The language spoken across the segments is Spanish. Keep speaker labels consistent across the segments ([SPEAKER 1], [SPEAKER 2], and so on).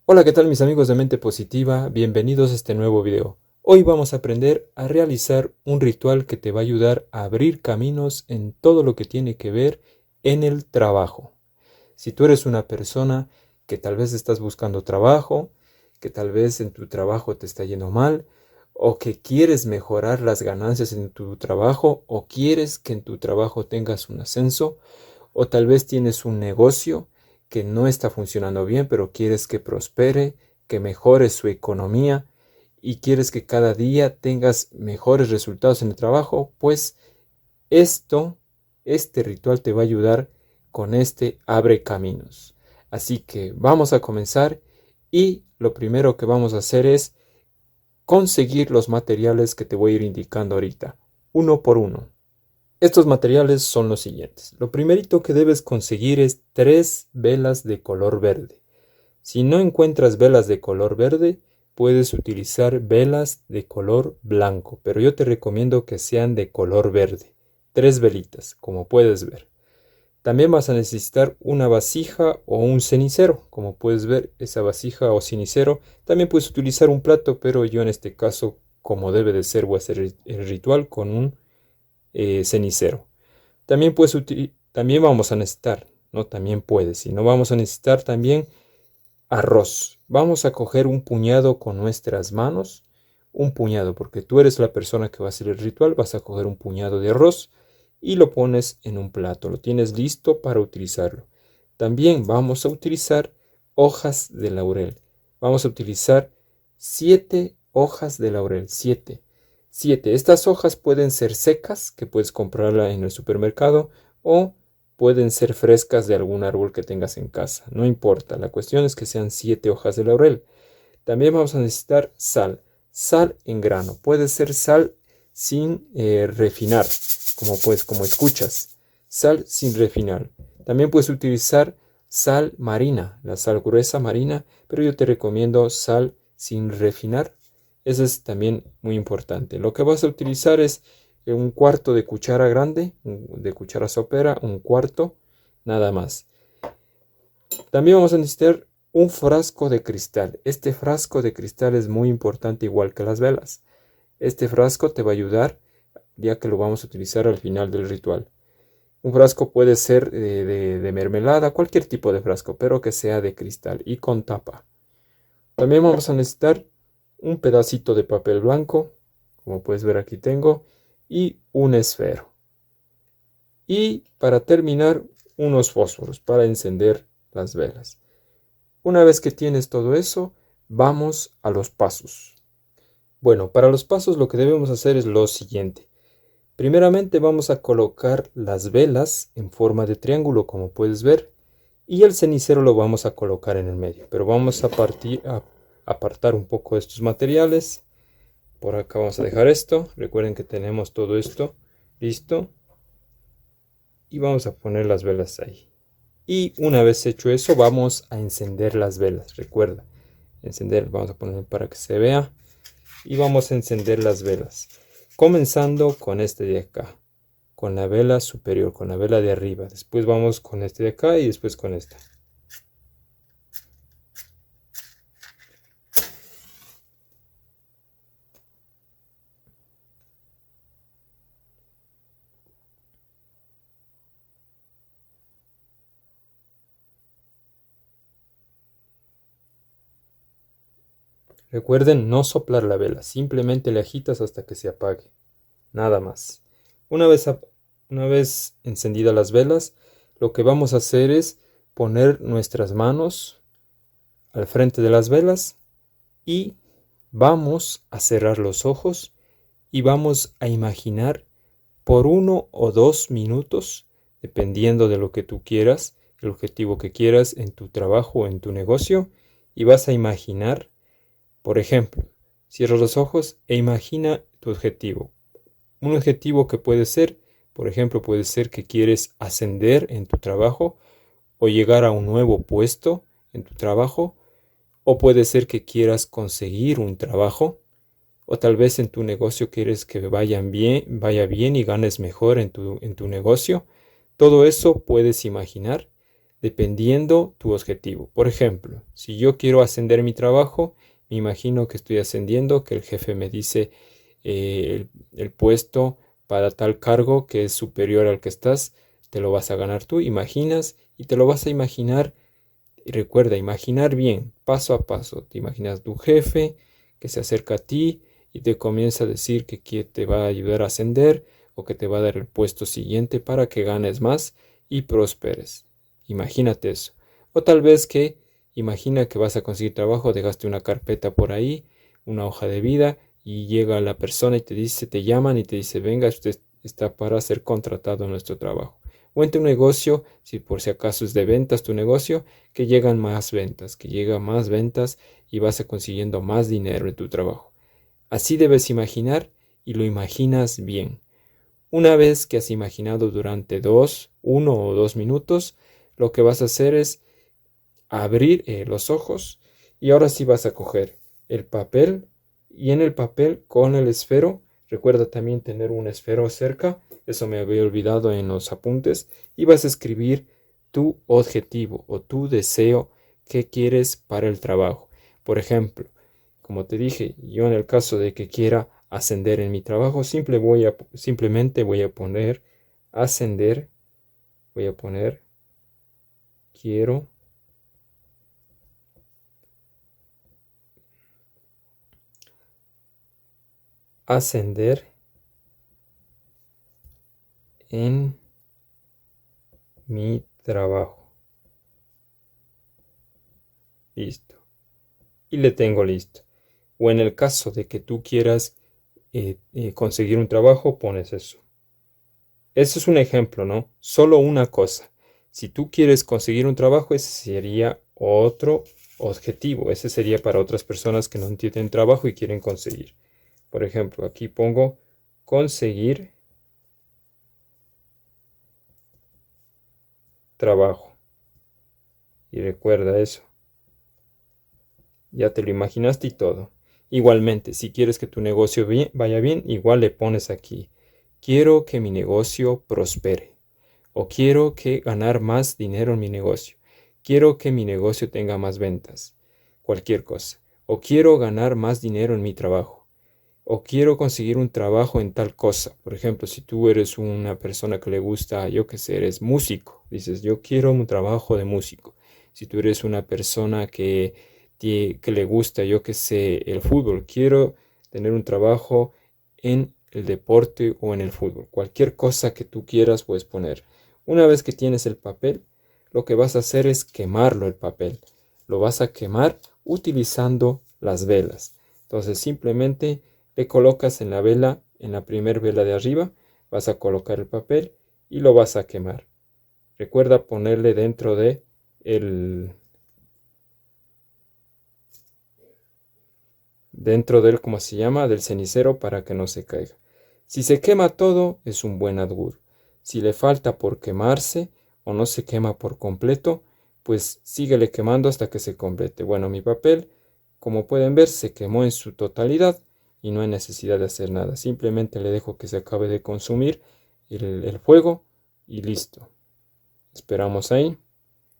[SPEAKER 1] Hola, ¿qué tal mis amigos de Mente Positiva? Bienvenidos a este nuevo video. Hoy vamos a aprender a realizar un ritual que te va a ayudar a abrir caminos en todo lo que tiene que ver en el trabajo. Si tú eres una persona que tal vez estás buscando trabajo, que tal vez en tu trabajo te está yendo mal, o que quieres mejorar las ganancias en tu trabajo, o quieres que en tu trabajo tengas un ascenso, o tal vez tienes un negocio que no está funcionando bien, pero quieres que prospere, que mejore su economía y quieres que cada día tengas mejores resultados en el trabajo, pues esto, este ritual te va a ayudar con este abre caminos. Así que vamos a comenzar y lo primero que vamos a hacer es conseguir los materiales que te voy a ir indicando ahorita, uno por uno. Estos materiales son los siguientes. Lo primerito que debes conseguir es 3 velas de color verde. Si no encuentras velas de color verde, puedes utilizar velas de color blanco, pero yo te recomiendo que sean de color verde. 3 velitas, como puedes ver. También vas a necesitar una vasija o un cenicero. Como puedes ver, esa vasija o cenicero. También puedes utilizar un plato, pero yo en este caso, como debe de ser, voy a hacer el ritual con un cenicero. También vamos a necesitar, no también puedes, sino vamos a necesitar también arroz. Vamos a coger un puñado con nuestras manos, un puñado, porque tú eres la persona que va a hacer el ritual, vas a coger un puñado de arroz y lo pones en un plato, lo tienes listo para utilizarlo. También vamos a utilizar hojas de laurel. Vamos a utilizar 7 hojas de laurel, 7. 7. Estas hojas pueden ser secas, que puedes comprarla en el supermercado, o pueden ser frescas de algún árbol que tengas en casa. No importa, la cuestión es que sean 7 hojas de laurel. También vamos a necesitar sal. Sal en grano. Puede ser sal sin refinar, como escuchas. Sal sin refinar. También puedes utilizar sal marina, la sal gruesa marina, pero yo te recomiendo sal sin refinar. Eso es también muy importante. Lo que vas a utilizar es un cuarto de cuchara grande, de cuchara sopera, un cuarto, nada más. También vamos a necesitar un frasco de cristal. Este frasco de cristal es muy importante, igual que las velas. Este frasco te va a ayudar ya que lo vamos a utilizar al final del ritual. Un frasco puede ser de mermelada, cualquier tipo de frasco, pero que sea de cristal y con tapa. También vamos a necesitar un pedacito de papel blanco, como puedes ver aquí tengo, y un esfero. Y para terminar, unos fósforos para encender las velas. Una vez que tienes todo eso, vamos a los pasos. Bueno, para los pasos lo que debemos hacer es lo siguiente. Primeramente vamos a colocar las velas en forma de triángulo, como puedes ver, y el cenicero lo vamos a colocar en el medio. Pero vamos a apartar un poco estos materiales. Por acá vamos a dejar esto. Recuerden que tenemos todo esto listo. Y vamos a poner las velas ahí. Y una vez hecho eso, vamos a encender las velas. Recuerda, encender, vamos a poner para que se vea. Y vamos a encender las velas. Comenzando con este de acá. Con la vela superior, con la vela de arriba. Después vamos con este de acá y después con esta. Recuerden no soplar la vela, simplemente le agitas hasta que se apague. Nada más. Una vez, una vez encendidas las velas, lo que vamos a hacer es poner nuestras manos al frente de las velas y vamos a cerrar los ojos y vamos a imaginar por 1 o 2 minutos, dependiendo de lo que tú quieras, el objetivo que quieras en tu trabajo o en tu negocio, y vas a imaginar, por ejemplo, cierra los ojos e imagina tu objetivo. Un objetivo que puede ser, por ejemplo, puede ser que quieres ascender en tu trabajo o llegar a un nuevo puesto en tu trabajo, o puede ser que quieras conseguir un trabajo, o tal vez en tu negocio quieres que vaya bien y ganes mejor en tu negocio. Todo eso puedes imaginar. dependiendo tu objetivo. Por ejemplo, si yo quiero ascender mi trabajo, me imagino que estoy ascendiendo, que el jefe me dice el puesto para tal cargo que es superior al que estás, te lo vas a ganar tú, imaginas y te lo vas a imaginar. Y recuerda, imaginar bien, paso a paso. Te imaginas tu jefe que se acerca a ti y te comienza a decir que te va a ayudar a ascender o que te va a dar el puesto siguiente para que ganes más y prosperes. Imagínate eso. O tal vez que imagina que vas a conseguir trabajo, dejaste una carpeta por ahí, una hoja de vida y llega la persona y te dice, te llaman y te dice, venga, usted está para ser contratado en nuestro trabajo. O en tu negocio, si por si acaso es de ventas tu negocio, que llegan más ventas y vas a consiguiendo más dinero en tu trabajo. Así debes imaginar y lo imaginas bien. Una vez que has imaginado durante 1 o 2 minutos, lo que vas a hacer es abrir los ojos y ahora sí vas a coger el papel y en el papel con el esfero, recuerda también tener un esfero cerca, eso me había olvidado en los apuntes, y vas a escribir tu objetivo o tu deseo que quieres para el trabajo. Por ejemplo, como te dije, yo en el caso de que quiera ascender en mi trabajo, simplemente voy a poner ascender, voy a poner quiero ascender en mi trabajo. Listo. Y le tengo listo. O en el caso de que tú quieras conseguir un trabajo, pones eso. Eso es un ejemplo, ¿no? Solo una cosa. Si tú quieres conseguir un trabajo, ese sería otro objetivo. Ese sería para otras personas que no tienen trabajo y quieren conseguir. Por ejemplo, aquí pongo conseguir trabajo. Y recuerda eso. Ya te lo imaginaste y todo. Igualmente, si quieres que tu negocio vaya bien, igual le pones aquí. Quiero que mi negocio prospere. O quiero que ganar más dinero en mi negocio. Quiero que mi negocio tenga más ventas. Cualquier cosa. O quiero ganar más dinero en mi trabajo. O quiero conseguir un trabajo en tal cosa. Por ejemplo, si tú eres una persona que le gusta, yo qué sé, eres músico. Dices, yo quiero un trabajo de músico. Si tú eres una persona que le gusta, yo qué sé, el fútbol, quiero tener un trabajo en el deporte o en el fútbol. Cualquier cosa que tú quieras puedes poner. Una vez que tienes el papel, lo que vas a hacer es quemarlo el papel. Lo vas a quemar utilizando las velas. Entonces simplemente le colocas en la vela, en la primera vela de arriba, vas a colocar el papel y lo vas a quemar. Recuerda ponerle dentro de ¿cómo se llama? Del cenicero para que no se caiga. Si se quema todo, es un buen augurio. Si le falta por quemarse o no se quema por completo, pues síguele quemando hasta que se complete. Bueno, mi papel, como pueden ver, se quemó en su totalidad y no hay necesidad de hacer nada. Simplemente le dejo que se acabe de consumir el fuego y listo. Esperamos ahí.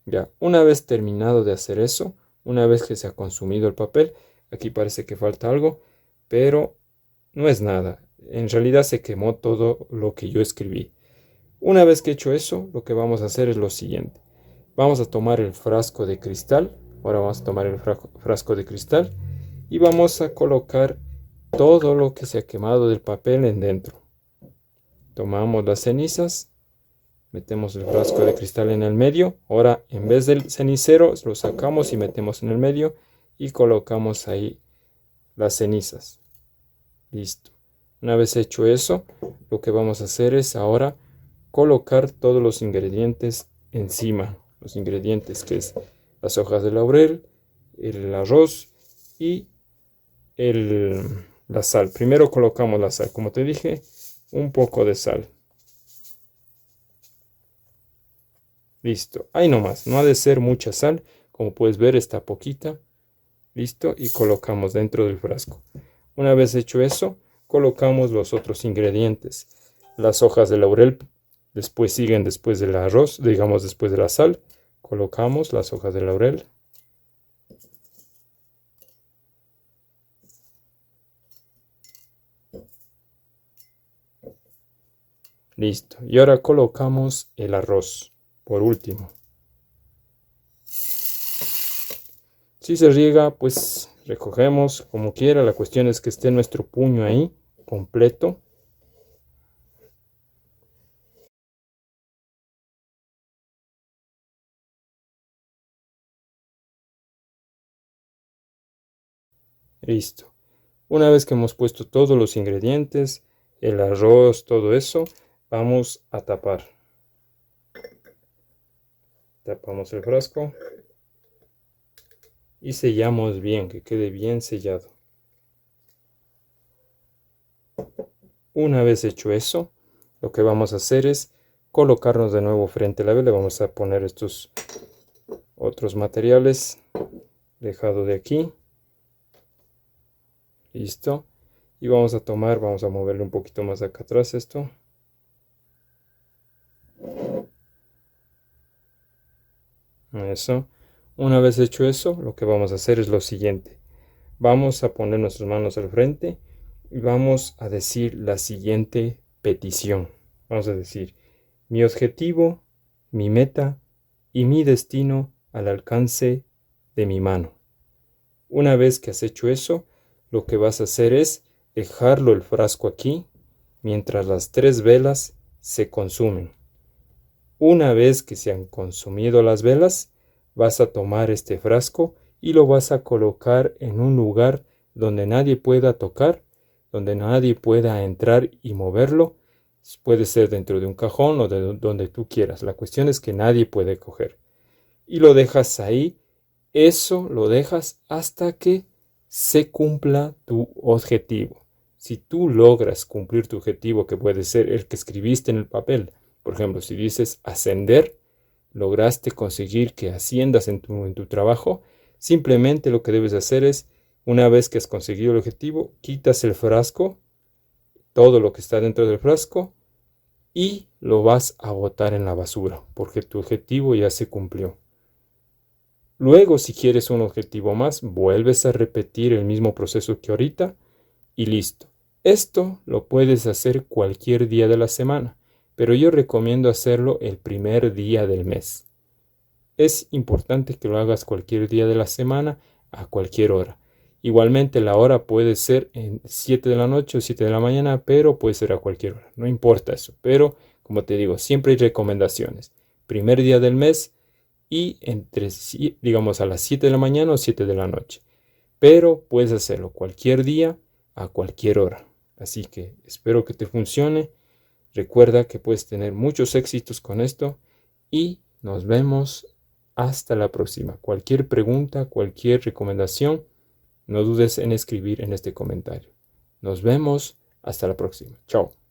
[SPEAKER 1] Ya, una vez terminado de hacer eso, una vez que se ha consumido el papel, aquí parece que falta algo, pero no es nada. En realidad se quemó todo lo que yo escribí. Una vez que he hecho eso, lo que vamos a hacer es lo siguiente. Vamos a tomar el frasco de cristal. Ahora vamos a tomar el frasco de cristal y vamos a colocar todo lo que se ha quemado del papel en dentro. Tomamos las cenizas. Metemos el frasco de cristal en el medio. Ahora, en vez del cenicero, lo sacamos y metemos en el medio y colocamos ahí las cenizas. Listo. Una vez hecho eso, lo que vamos a hacer es ahora colocar todos los ingredientes encima. Los ingredientes que es las hojas de laurel, el arroz y la sal. Primero colocamos la sal. Como te dije, un poco de sal. Listo, ahí nomás, no ha de ser mucha sal, como puedes ver está poquita. Listo, y colocamos dentro del frasco. Una vez hecho eso, colocamos los otros ingredientes. Las hojas de laurel, después siguen después del arroz, digamos después de la sal. Colocamos las hojas de laurel. Listo. Y ahora colocamos el arroz por último. Si se riega, pues recogemos como quiera. La cuestión es que esté nuestro puño ahí completo. Listo. Una vez que hemos puesto todos los ingredientes, el arroz, todo eso, vamos a tapar. Tapamos el frasco y sellamos bien, que quede bien sellado. Una vez hecho eso, lo que vamos a hacer es colocarnos de nuevo frente a la vela. Vamos a poner estos otros materiales dejado de aquí. Listo. Y vamos a vamos a moverle un poquito más acá atrás esto. Eso. Una vez hecho eso, lo que vamos a hacer es lo siguiente. Vamos a poner nuestras manos al frente y vamos a decir la siguiente petición. Vamos a decir: mi objetivo, mi meta y mi destino al alcance de mi mano. Una vez que has hecho eso, lo que vas a hacer es dejarlo el frasco aquí mientras las 3 velas se consumen. Una vez que se han consumido las velas, vas a tomar este frasco y lo vas a colocar en un lugar donde nadie pueda tocar, donde nadie pueda entrar y moverlo. Puede ser dentro de un cajón o de donde tú quieras. La cuestión es que nadie puede coger. Y lo dejas ahí. Eso lo dejas hasta que se cumpla tu objetivo. Si tú logras cumplir tu objetivo, que puede ser el que escribiste en el papel, por ejemplo, si dices ascender, lograste conseguir que asciendas en tu trabajo, simplemente lo que debes hacer es, una vez que has conseguido el objetivo, quitas el frasco, todo lo que está dentro del frasco, y lo vas a botar en la basura, porque tu objetivo ya se cumplió. Luego, si quieres un objetivo más, vuelves a repetir el mismo proceso que ahorita y listo. Esto lo puedes hacer cualquier día de la semana, pero yo recomiendo hacerlo el primer día del mes. Es importante que lo hagas cualquier día de la semana a cualquier hora. Igualmente la hora puede ser en 7 de la noche o 7 de la mañana, pero puede ser a cualquier hora. No importa eso, pero como te digo, siempre hay recomendaciones. Primer día del mes y digamos a las 7 de la mañana o 7 de la noche. Pero puedes hacerlo cualquier día a cualquier hora. Así que espero que te funcione. Recuerda que puedes tener muchos éxitos con esto y nos vemos hasta la próxima. Cualquier pregunta, cualquier recomendación, no dudes en escribir en este comentario. Nos vemos hasta la próxima. Chao.